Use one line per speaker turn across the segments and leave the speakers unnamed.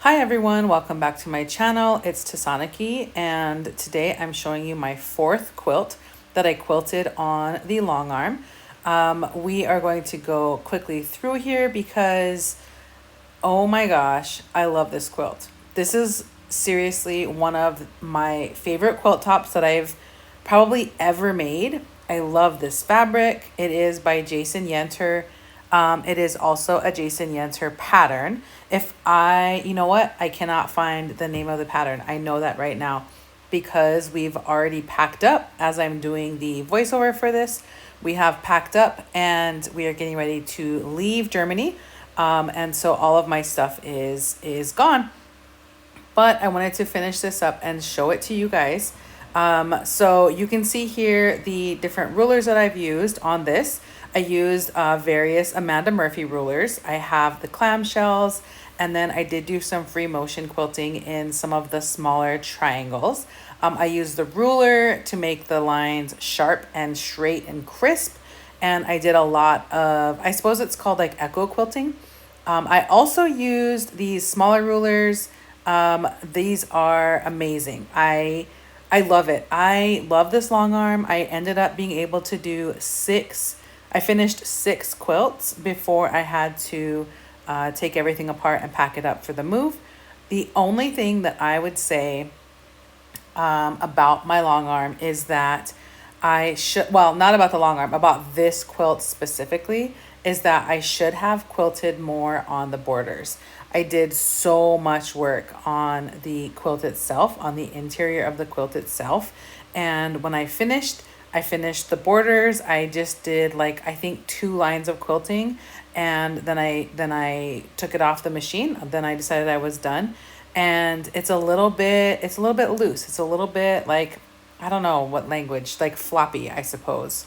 Hi everyone, welcome back to my channel. It's Tasanaki, and today I'm showing you my fourth quilt that I quilted on the Longarm. We are going to go quickly through here because, oh my gosh, I love this quilt. This is seriously one of my favorite quilt tops that I've probably ever made. I love this fabric. It is by Jason Yenter. It is also a Jason Yenter pattern. You know what? I cannot find the name of the pattern. I know that right now because we've already packed up as I'm doing the voiceover for this. We have packed up and we are getting ready to leave Germany. And so all of my stuff is gone. But I wanted to finish this up and show it to you guys. So you can see here the different rulers that I've used on this. I used various Amanda Murphy rulers. I have the clamshells, and then I did do some free motion quilting in some of the smaller triangles. I used the ruler to make the lines sharp and straight and crisp. And I did a lot of, I suppose it's called like echo quilting. I also used these smaller rulers. These are amazing. I love it. I love this long arm. I ended up being able to do I finished 6 quilts before I had to take everything apart and pack it up for the move. The only thing that I would say about my long arm is that not about the long arm, about this quilt specifically, is that I should have quilted more on the borders. I did so much work on the quilt itself, on the interior of the quilt itself. And when I finished the borders. I just did like, I think 2 lines of quilting, and then I took it off the machine. Then I decided I was done. And it's a little bit loose. It's a little bit like, I don't know what language, like floppy, I suppose.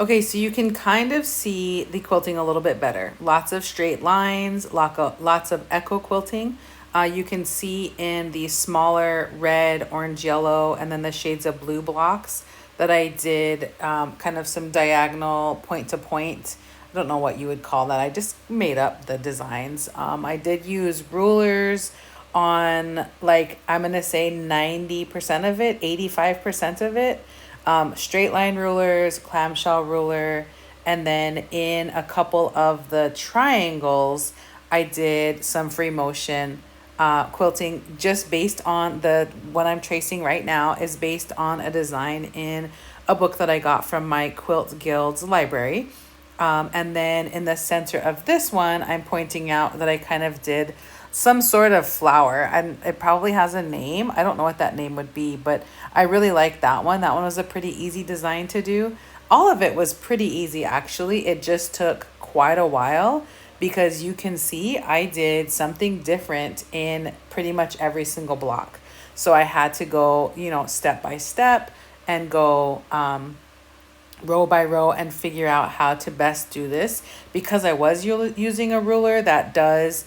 Okay, so you can kind of see the quilting a little bit better. Lots of straight lines, lots of echo quilting. You can see in the smaller red, orange, yellow, and then the shades of blue blocks that I did kind of some diagonal point to point. I don't know what you would call that. I just made up the designs. I did use rulers on, like, I'm going to say 90% of it, 85% of it. Straight line rulers, clamshell ruler, and then in a couple of the triangles, I did some free motion quilting just based on what I'm tracing right now is based on a design in a book that I got from my Quilt Guild's library. And then in the center of this one, I'm pointing out that I kind of did some sort of flower, and it probably has a name. I don't know what that name would be, but I really like that one. That one was a pretty easy design to do. All of it was pretty easy, actually. It just took quite a while because you can see I did something different in pretty much every single block. So I had to go, step by step and go row by row and figure out how to best do this, because I was using a ruler that does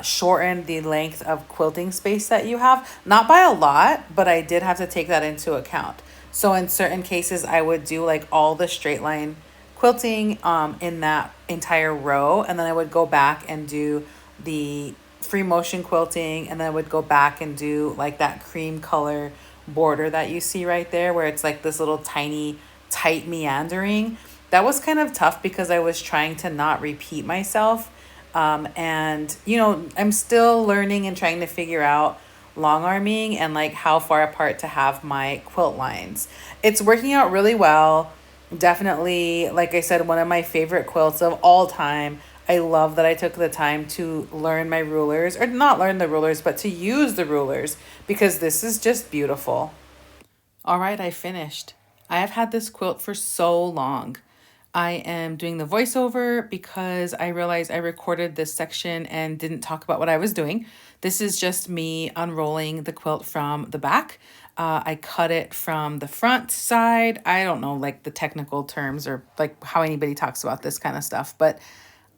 shorten the length of quilting space that you have. Not by a lot, but I did have to take that into account. So in certain cases, I would do like all the straight line quilting in that entire row, and then I would go back and do the free motion quilting, and then I would go back and do like that cream color border that you see right there, where it's like this little tiny tight meandering. That was kind of tough because I was trying to not repeat myself. And I'm still learning and trying to figure out long arming and like how far apart to have my quilt lines. It's working out really well. Definitely, like I said, one of my favorite quilts of all time. I love that I took the time to learn my rulers, or not learn the rulers, but to use the rulers, because this is just beautiful. All right, I finished. I have had this quilt for so long. I am doing the voiceover because I realized I recorded this section and didn't talk about what I was doing. This is just me unrolling the quilt from the back. I cut it from the front side. I don't know like the technical terms or like how anybody talks about this kind of stuff, but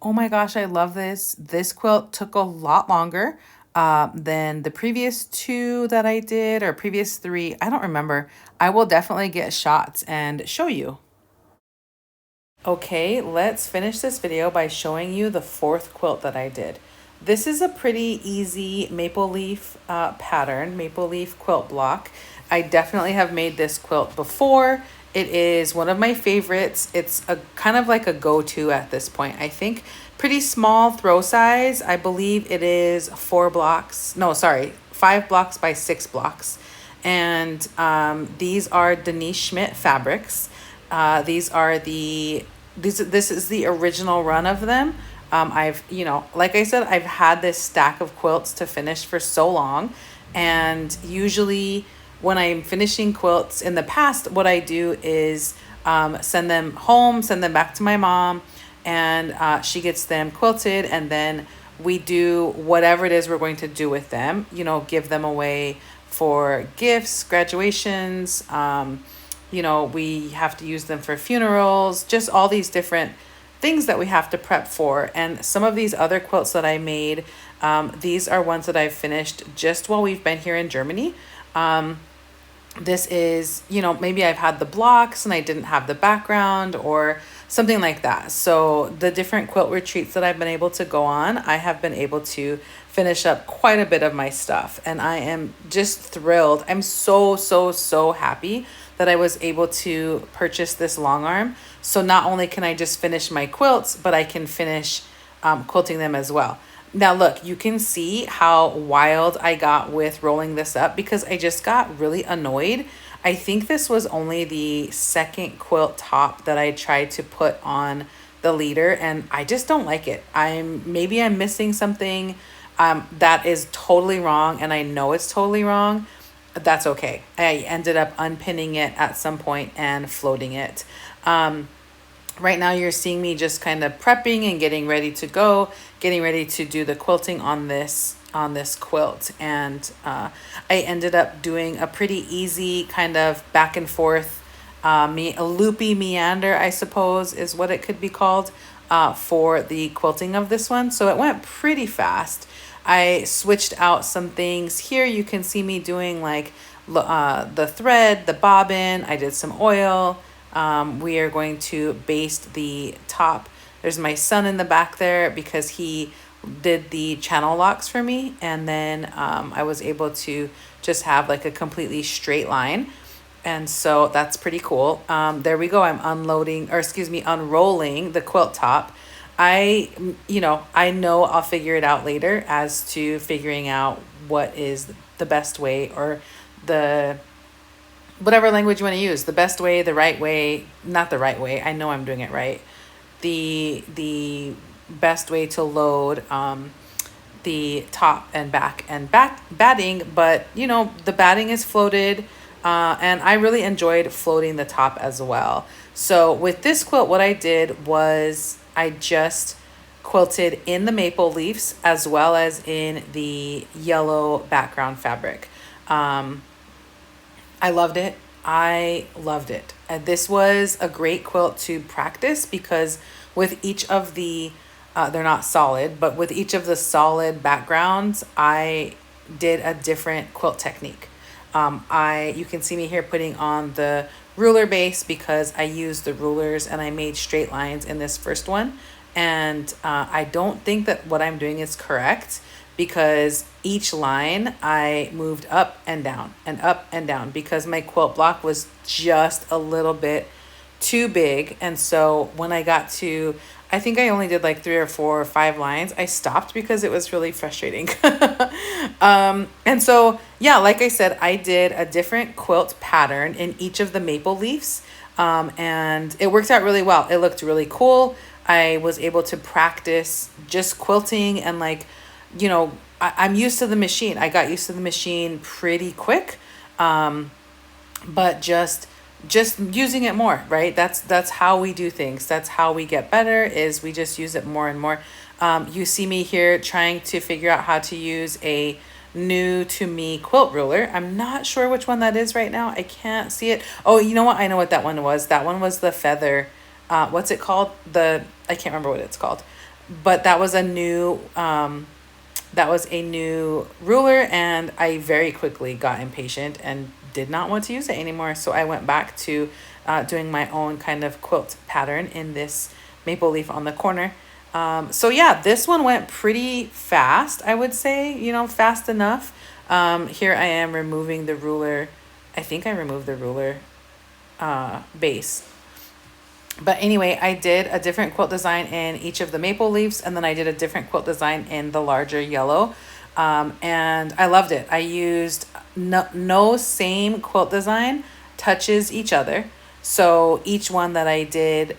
oh my gosh, I love this. This quilt took a lot longer than the previous 2 that I did, or previous 3. I don't remember. I will definitely get shots and show you. Okay, let's finish this video by showing you the 4th quilt that I did. This is a pretty easy maple leaf pattern, maple leaf quilt block. I definitely have made this quilt before. It is one of my favorites. It's a kind of like a go-to at this point. I think pretty small throw size. I believe it is 4 blocks. No, sorry, 5 blocks by 6 blocks. And these are Denise Schmidt fabrics. These are this is the original run of them. I've, like I said, I've had this stack of quilts to finish for so long. And usually when I'm finishing quilts in the past, what I do is send them home, send them back to my mom, and she gets them quilted. And then we do whatever it is we're going to do with them, give them away for gifts, graduations. We have to use them for funerals, just all these different things that we have to prep for. And some of these other quilts that I made, these are ones that I've finished just while we've been here in Germany. This is, maybe I've had the blocks and I didn't have the background or something like that. So the different quilt retreats that I've been able to go on, I have been able to finish up quite a bit of my stuff. And I am just thrilled. I'm so, so, so happy that I was able to purchase this long arm. So not only can I just finish my quilts, but I can finish quilting them as well. Now look, you can see how wild I got with rolling this up because I just got really annoyed. I think this was only the second quilt top that I tried to put on the leader, and I just don't like it. Maybe I'm missing something that is totally wrong, and I know it's totally wrong. That's okay. I ended up unpinning it at some point and floating it. Right now you're seeing me just kind of prepping and getting ready to go, getting ready to do the quilting on this quilt. And I ended up doing a pretty easy kind of back and forth, a loopy meander, I suppose is what it could be called, for the quilting of this one. So it went pretty fast. I switched out some things here. You can see me doing like the thread, the bobbin. I did some oil. We are going to baste the top. There's my son in the back there because he did the channel locks for me. And then I was able to just have like a completely straight line. And so that's pretty cool. There we go. I'm unrolling the quilt top. I know I'll figure it out later as to figuring out what is the best way, or whatever language you want to use, the best way, the right way, not the right way. I know I'm doing it right. The best way to load the top and back batting, but the batting is floated, and I really enjoyed floating the top as well. So with this quilt, what I did was I just quilted in the maple leaves as well as in the yellow background fabric. I loved it. I loved it. This was a great quilt to practice because with each of the, they're not solid, but with each of the solid backgrounds, I did a different quilt technique. You can see me here putting on the ruler base because I used the rulers and I made straight lines in this first one. And I don't think that what I'm doing is correct because each line I moved up and down because my quilt block was just a little bit too big. And so when I got to, I think I only did like 3 or 4 or 5 lines, I stopped because it was really frustrating. And so, yeah, like I said, I did a different quilt pattern in each of the maple leaves. And it worked out really well. It looked really cool. I was able to practice just quilting and like, I'm used to the machine. I got used to the machine pretty quick. But just using it more, right? That's how we do things. That's how we get better, is we just use it more and more. You see me here trying to figure out how to use a new to me quilt ruler. I'm not sure which one that is right now. I can't see it. Oh, you know what? I know what that one was. That one was the feather. What's it called? I can't remember what it's called, but that was a new ruler, and I very quickly got impatient and did not want to use it anymore. So I went back to doing my own kind of quilt pattern in this maple leaf on the corner. So yeah, this one went pretty fast, I would say, you know, fast enough. Here I am removing the ruler. I think I removed the ruler base. But anyway, I did a different quilt design in each of the maple leaves, and then I did a different quilt design in the larger yellow. And I loved it. I used no same quilt design touches each other. So each one that I did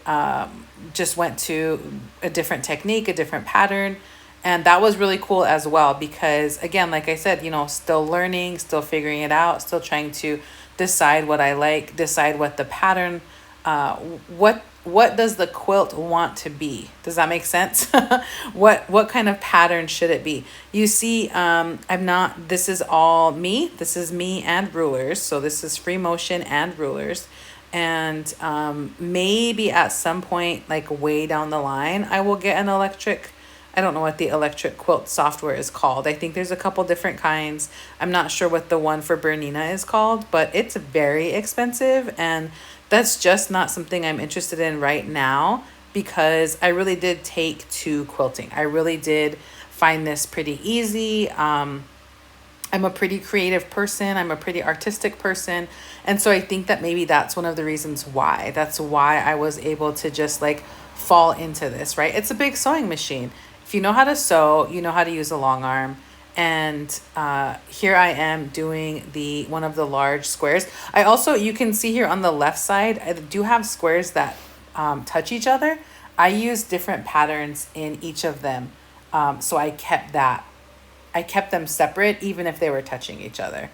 just went to a different technique, a different pattern. And that was really cool as well because, again, like I said, you know, still learning, still figuring it out, still trying to decide what I like, decide what the pattern, what does the quilt want to be? Does that make sense? What kind of pattern should it be? You see, this is all me. This is me and rulers. So this is free motion and rulers. And maybe at some point, like way down the line, I will get an electric. I don't know what the electric quilt software is called. I think there's a couple different kinds. I'm not sure what the one for Bernina is called, but it's very expensive. And that's just not something I'm interested in right now because I really did take to quilting. I really did find this pretty easy. I'm a pretty creative person. I'm a pretty artistic person. And so I think that maybe that's one of the reasons why. That's why I was able to just like fall into this, right? It's a big sewing machine. If you know how to sew, you know how to use a long arm. And here I am doing one of the large squares. I also, you can see here on the left side, I do have squares that touch each other. I use different patterns in each of them. So I kept them separate even if they were touching each other.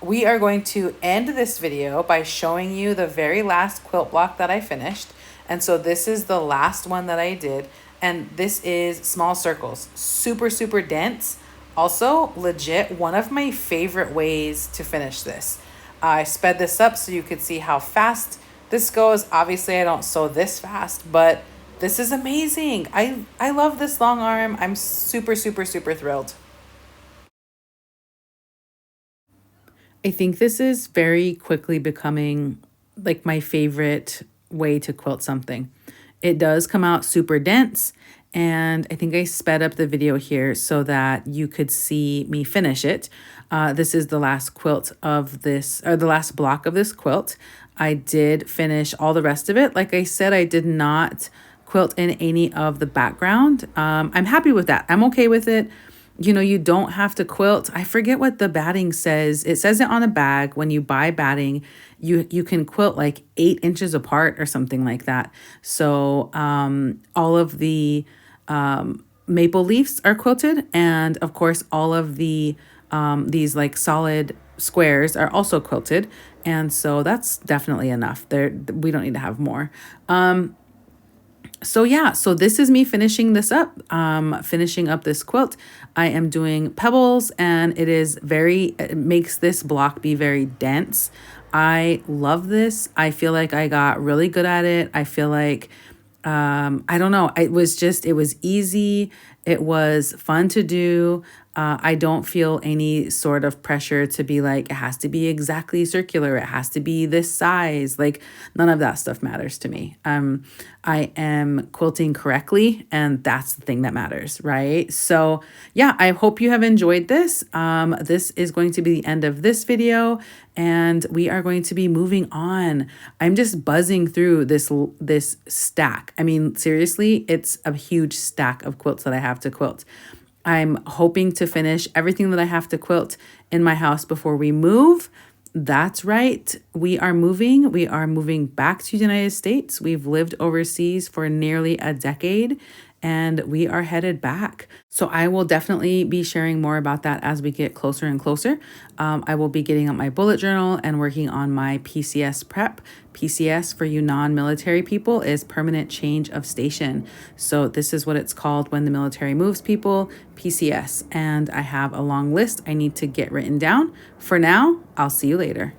We are going to end this video by showing you the very last quilt block that I finished. And so this is the last one that I did. And this is small circles, super, super dense. Also, legit, one of my favorite ways to finish this. I sped this up so you could see how fast this goes. Obviously, I don't sew this fast, but this is amazing. I love this long arm. I'm super, super, super thrilled. I think this is very quickly becoming like my favorite way to quilt something. It does come out super dense, and I think I sped up the video here so that you could see me finish it. This is the last quilt of this, or the last block of this quilt. I did finish all the rest of it. Like I said, I did not quilt in any of the background. I'm happy with that. I'm okay with it. You know, you don't have to quilt. I forget what the batting says. It says it on a bag. When you buy batting, you can quilt like 8 inches apart or something like that. So all of the maple leaves are quilted. And of course, all of the these like solid squares are also quilted. And so that's definitely enough. We don't need to have more. So yeah, so this is me finishing this up, finishing up this quilt. I am doing pebbles, and it makes this block be very dense. I love this. I feel like I got really good at it. I feel like, I don't know, it was easy. It was fun to do. I don't feel any sort of pressure to be like, it has to be exactly circular. It has to be this size. Like, none of that stuff matters to me. I am quilting correctly, and that's the thing that matters, right? So yeah, I hope you have enjoyed this. This is going to be the end of this video, and we are going to be moving on. I'm just buzzing through this stack. I mean, seriously, it's a huge stack of quilts that I have to quilt. I'm hoping to finish everything that I have to quilt in my house before we move. That's right. We are moving. We are moving back to the United States. We've lived overseas for nearly a decade, and we are headed back. So I will definitely be sharing more about that as we get closer and closer. I will be getting out my bullet journal and working on my PCS prep. PCS, for you non-military people, is permanent change of station. So this is what it's called when the military moves people, PCS. And I have a long list I need to get written down. For now, I'll see you later.